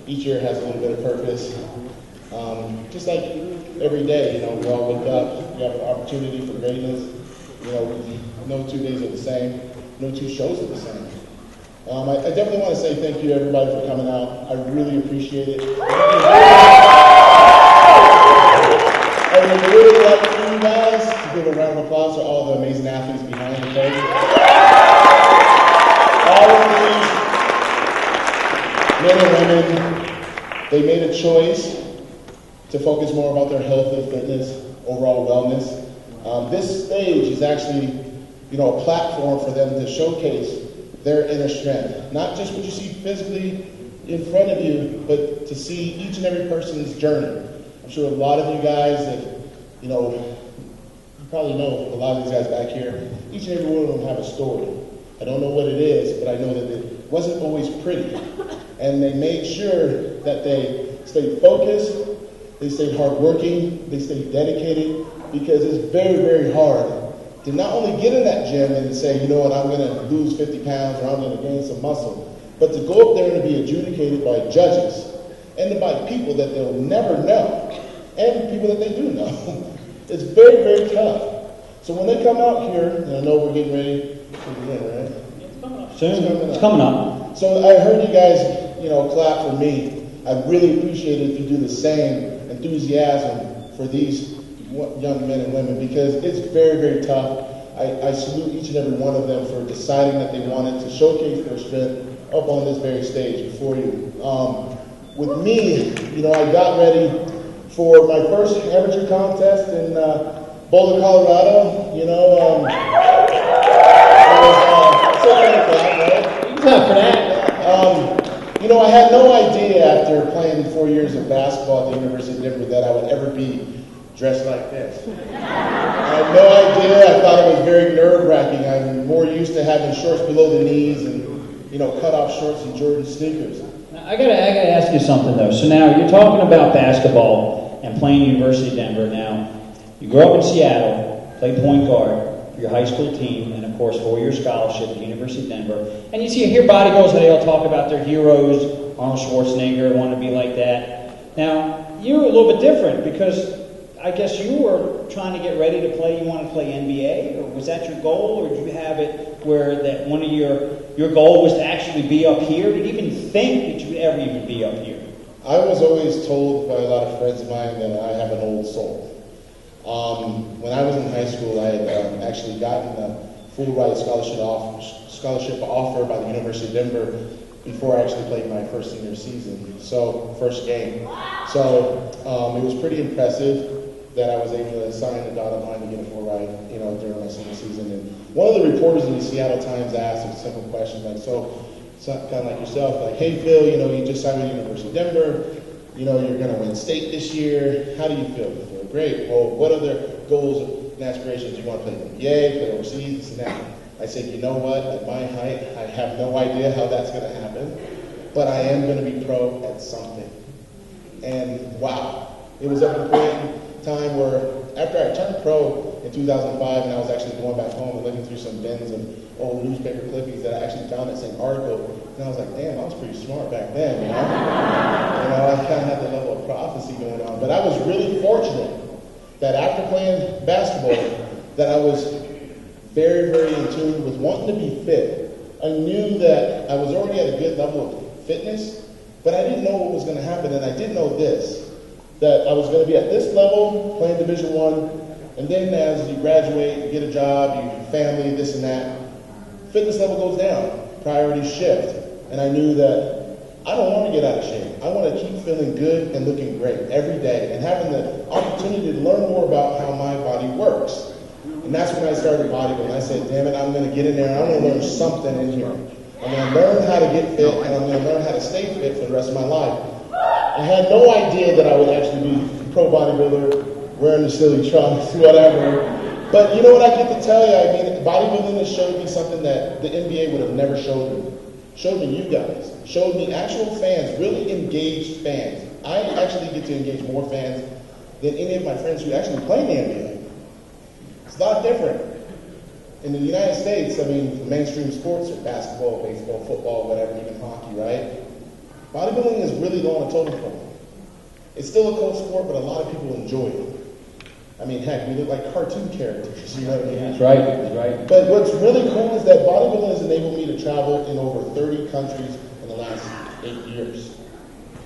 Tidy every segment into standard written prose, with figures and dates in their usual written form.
Each year has a little bit of purpose. Just like every day, we all wake up, we have an opportunity for greatness. No 2 days are the same, no 2 shows are the same. I definitely want to say thank you to everybody for coming out. I really appreciate it. I would really like for you guys to give a round of applause to all the amazing athletes behind the stage. All of these men and women, they made a choice to focus more about their health and fitness, overall wellness. This stage is actually, a platform for them to showcase their inner strength. Not just what you see physically in front of you, but to see each and every person's journey. I'm sure a lot of you guys that, you probably know a lot of these guys back here. Each and every one of them have a story. I don't know what it is, but I know that it wasn't always pretty. And they made sure that they stayed focused, they stayed hardworking, they stayed dedicated, because it's very, very hard to not only get in that gym and say, I'm going to lose 50 pounds or I'm going to gain some muscle, but to go up there and to be adjudicated by judges and by people that they'll never know and people that they do know. It's very, very tough. So when they come out here, and I know we're getting ready to begin, right? It's coming up soon. It's coming up. So I heard you guys, clap for me. I really appreciate it if you do the same enthusiasm for these young men and women, because it's very, very tough. I salute each and every one of them for deciding that they wanted to showcase their strength up on this very stage before you. With me, I got ready for my first amateur contest in Boulder, Colorado. Clap for that. I had no idea after playing 4 years of basketball at the University of Denver that I would ever be dressed like this. I had no idea. I thought it was very nerve-wracking. I'm more used to having shorts below the knees and, cut-off shorts and Jordan sneakers. Now, I gotta ask you something, though. So now you're talking about basketball and playing University of Denver. Now, you grew up in Seattle, played point guard for your high school team, and of course 4-year scholarship at the University of Denver. And you hear bodybuilders, how they all talk about their heroes. Arnold Schwarzenegger wanted to be like that. Now, you're a little bit different because I guess you were trying to get ready to play. You wanted to play NBA, or was that your goal, or did you have it where that one of your goal was to actually be up here? Did you even think that you would ever even be up here? I was always told by a lot of friends of mine that I have an old soul. When I was in high school, I had actually gotten a full ride scholarship offer by the University of Denver before I actually played my first senior season, first game. So it was pretty impressive that I was able to sign a dotted line to get a full ride, during my senior season. And one of the reporters in the Seattle Times asked a simple question, kind of like yourself, like, hey, Phil, you just signed with the University of Denver, you're going to win state this year. How do you feel? You feel great. Well, what other goals and aspirations? You want to play in the NBA, play overseas, this and that? I said, you know what? At my height, I have no idea how that's going to happen, but I am going to be pro at something. And wow, it was at a point in time where after I turned pro in 2005, and I was actually going back home and looking through some bins of old newspaper clippings that I actually found that same article, and I was like, damn, I was pretty smart back then, I kind of had that level of prophecy going on. But I was really fortunate that after playing basketball, that I was very, very in tune with wanting to be fit. I knew that I was already at a good level of fitness, but I didn't know what was going to happen, and I did know this, that I was going to be at this level, playing Division I, and then as you graduate, you get a job, you have family, this and that, fitness level goes down, priorities shift, and I knew that I don't want to get out of shape. I want to keep feeling good and looking great every day and having the opportunity to learn more about how my body works. And that's when I started bodybuilding. I said, damn it, I'm going to get in there and I'm going to learn something in here. I'm going to learn how to get fit and I'm going to learn how to stay fit for the rest of my life. I had no idea that I would actually be a pro bodybuilder, wearing the silly trunks, whatever. But you know what I get to tell you? I mean, bodybuilding has showed me something that the NBA would have never showed me. Showed me you guys. Showed me actual fans, really engaged fans. I actually get to engage more fans than any of my friends who actually play in the NBA. It's a lot different. In the United States, I mean, the mainstream sports are basketball, baseball, football, whatever, even hockey, right? Bodybuilding is really low on the totem pole. It's still a cool sport, but a lot of people enjoy it. I mean, heck, we look like cartoon characters, you know what I mean? That's right, that's right. But what's really cool is that bodybuilding has enabled me to travel in over 30 countries in the last 8 years.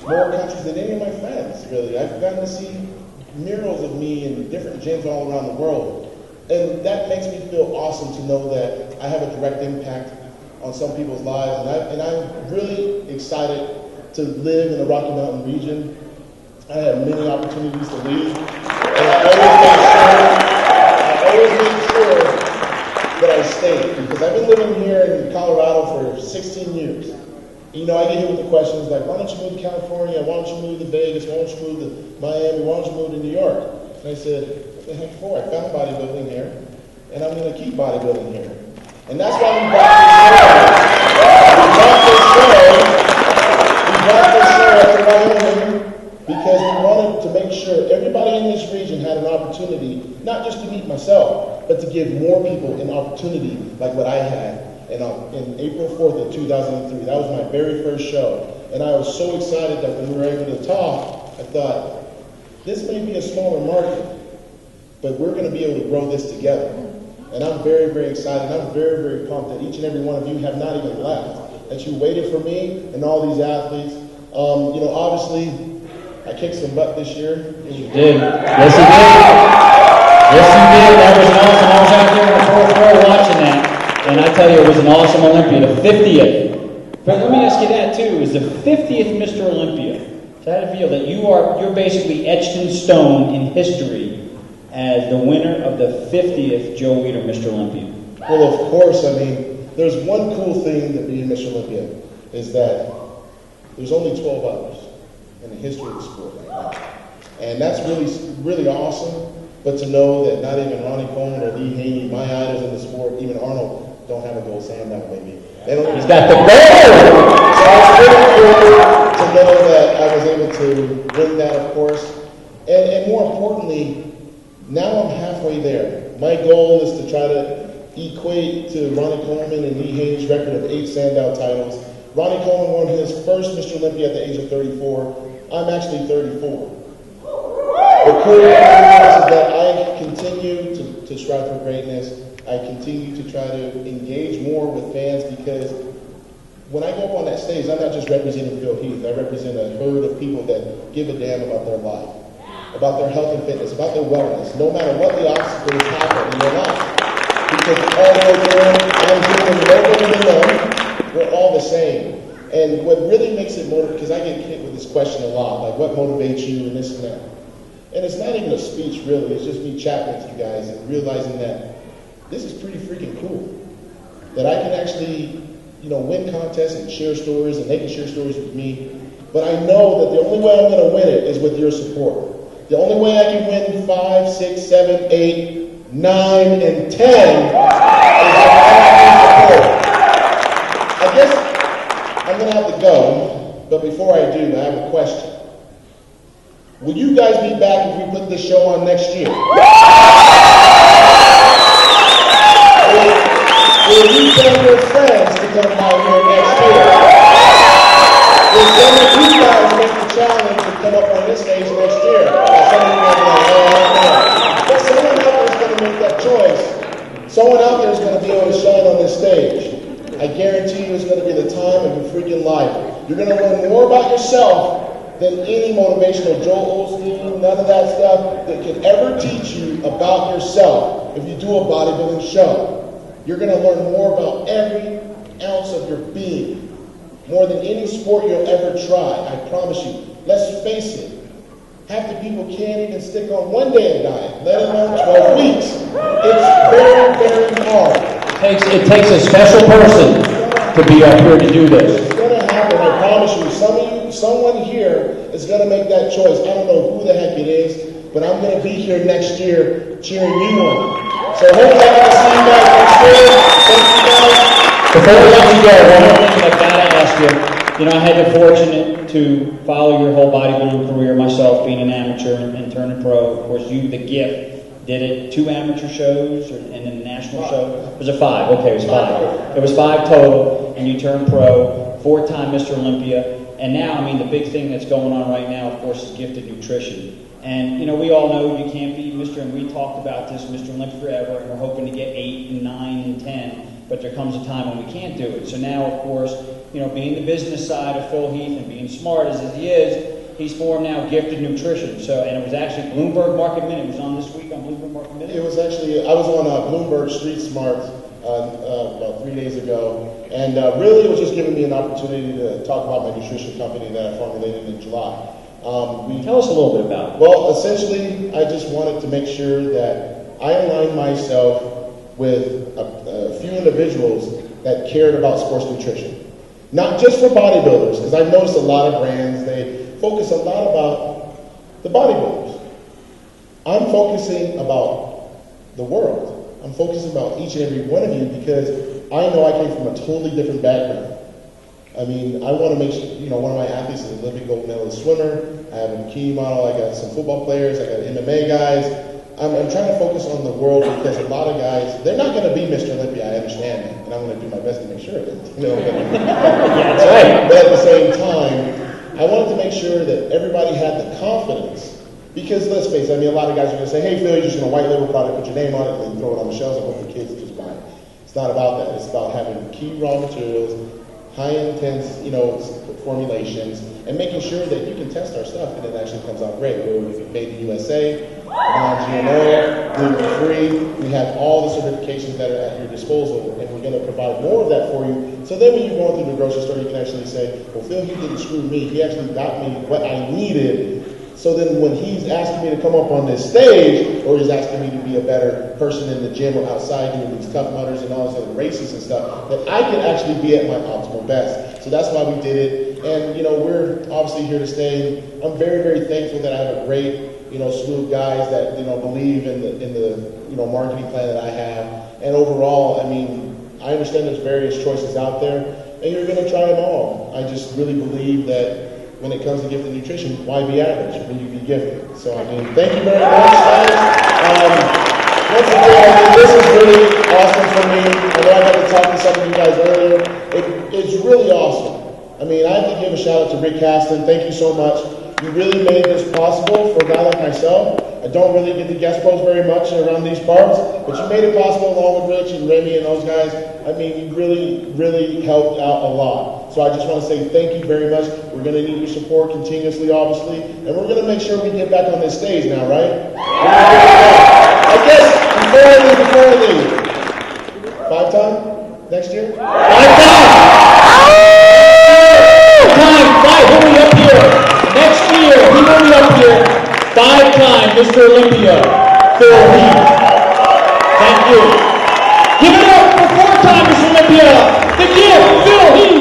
More countries than any of my friends, really. I've gotten to see murals of me in different gyms all around the world. And that makes me feel awesome to know that I have a direct impact on some people's lives. And I'm really excited to live in the Rocky Mountain region. I have many opportunities to leave. And I always made sure that I stayed, because I've been living here in Colorado for 16 years. You know, I get hit with the questions like, why don't you move to California? Why don't you move to Vegas? Why don't you move to Miami? Why don't you move to New York? And I said, what the heck for? I found bodybuilding here, and I'm going to keep bodybuilding here. And that's why we brought this show up to Wyoming, because we wanted to make sure everybody in this region had an opportunity, not just to meet myself, but to give more people an opportunity like what I had. And in April 4th of 2003, that was my very first show. And I was so excited that when we were able to talk, I thought, this may be a smaller market, but we're going to be able to grow this together. And I'm very, very excited. I'm very, very pumped that each and every one of you have not even left, that you waited for me and all these athletes. You know, obviously, I kicked some butt this year. Yes, you did. Yes, you did. Yes, you did. That was awesome. I was out there in the fourth row watching that. And I tell you, it was an awesome Olympia, the 50th. But let me ask you that too, it was the 50th Mr. Olympia. So how do you feel that you're basically etched in stone in history as the winner of the 50th Joe Weider Mr. Olympia? Well, of course, I mean, there's one cool thing that being Mr. Olympia is that there's only 12 others in the history of the sport right now. And that's really, really awesome. But to know that not even Ronnie Coleman or Lee Haney, my idols in the sport, even Arnold, don't have a gold standout, maybe. They don't. He's got the gold! So it's really cool to know that I was able to win that, of course. And more importantly, now I'm halfway there. My goal is to try to equate to Ronnie Coleman and Lee Haney's record of 8 standout titles. Ronnie Coleman won his first Mr. Olympia at the age of 34. I'm actually 34. The cool thing is that I continue to strive for greatness. I continue to try to engage more with fans, because when I go up on that stage, I'm not just representing Phil Heath. I represent a herd of people that give a damn about their life, about their health and fitness, about their wellness, no matter what the obstacles happen in their life. Because all we're doing, I'm doing nobody to them, we're all the same. And what really makes it motivate, because I get hit with this question a lot, like what motivates you and this and that. And it's not even a speech, really. It's just me chatting with you guys and realizing that this is pretty freaking cool. That I can actually, you know, win contests and share stories, and they can share stories with me. But I know that the only way I'm going to win it is with your support. The only way I can win 5, 6, 7, 8, 9, and 10 is with all your support. I guess I'm going to have to go, but before I do, I have a question. Will you guys be back if we put this show on next year? Will you tell your friends to come out here next year? Will some of you guys make the challenge to come up on this stage next year? Some of you might be like, oh, I don't know. But someone out there is going to make that choice. Someone out there is going to be able to shine on this stage. I guarantee you it's going to be the time of your freaking life. You're going to learn more about yourself than any motivational Joel Osteen, none of that stuff that can ever teach you about yourself. If you do a bodybuilding show, you're going to learn more about every ounce of your being, more than any sport you'll ever try. I promise you. Let's face it. Half the people can't even stick on one day of diet, let alone 12 weeks. It's very, very hard. It takes a special person to be up here to do this. It's going to happen, I promise you. Someone here is going to make that choice. I don't know who the heck it is, but I'm going to be here next year cheering you on. So hopefully I can see you guys next year. Thank you guys. Before we let you go, one more thing I've got to ask you. I had the fortunate to follow your whole bodybuilding career myself, being an amateur and turning pro. Of course, you, the gift, did it 2 amateur shows and then a national show? Was it 5? Okay, it was 5. It was 5 total, and you turned pro, 4-time Mr. Olympia. And now, the big thing that's going on right now, of course, is gifted nutrition. And, we all know you can't be Mr. and we talked about this, Mr. Olympia forever, and we're hoping to get 8 and 9 and 10, but there comes a time when we can't do it. So now, of course, being the business side of Phil Heath and being smart as he is, he's formed now Gifted Nutrition. And it was actually Bloomberg Market Minute. It was on this week on Bloomberg Market Minute. It was actually, I was on Bloomberg Street Smart about 3 days ago, and really it was just giving me an opportunity to talk about my nutrition company that I formulated in July. Tell us a little bit about it. Well, essentially, I just wanted to make sure that I aligned myself with a few individuals that cared about sports nutrition. Not just for bodybuilders, because I've noticed a lot of brands, they focus a lot about the bodybuilders. I'm focusing about the world. I'm focusing about each and every one of you because I know I came from a totally different background. I want to make sure, one of my athletes is an Olympic gold medalist swimmer. I have a bikini model. I got some football players. I got MMA guys. I'm trying to focus on the world because a lot of guys, they're not going to be Mr. Olympia. I understand that. And I'm going to do my best to make sure of it. Yeah, that's right. But at the same time, I wanted to make sure that everybody had the confidence. Because let's face it, a lot of guys are going to say, hey, Phil, you're just going to white label product, put your name on it, and then throw it on the shelves and hope the kids just buy it. It's not about that. It's about having key raw materials, high intense, formulations, and making sure that you can test our stuff and it actually comes out great. Whether it's made in USA, non-GMO, gluten-free, we have all the certifications that are at your disposal, and we're going to provide more of that for you. So then when you're going through the grocery store, you can actually say, well, Phil, he didn't screw me. He actually got me what I needed. So then when he's asking me to come up on this stage, or he's asking me to be a better person in the gym or outside doing these tough mutters and all these other races and stuff, that I can actually be at my optimal best. So that's why we did it. And, we're obviously here to stay. I'm very, very thankful that I have a great, slew of guys that, believe in the marketing plan that I have. And overall, I understand there's various choices out there, and you're going to try them all. I just really believe that when it comes to gifted nutrition, why be average when you be gifted? So, thank you very much, guys. Once again, this is really awesome for me. I know I got to talk to some of you guys earlier. It's really awesome. I have to give a shout out to Rick Caston. Thank you so much. You really made this possible for a guy like myself. I don't really get the guest pros very much around these parts, but you made it possible along with Rich and Remy and those guys. You really, really helped out a lot. So I just want to say thank you very much. We're going to need your support continuously, obviously, and we're going to make sure we get back on this stage now, right? I guess before I leave, 5-time next year? 5-time! 5-time! He'll be up here next year. He will be up here 5-time Mr. Olympia, Phil Heath. Thank you. Give it up for 4-time Mr. Olympia, the gift, Phil Heath.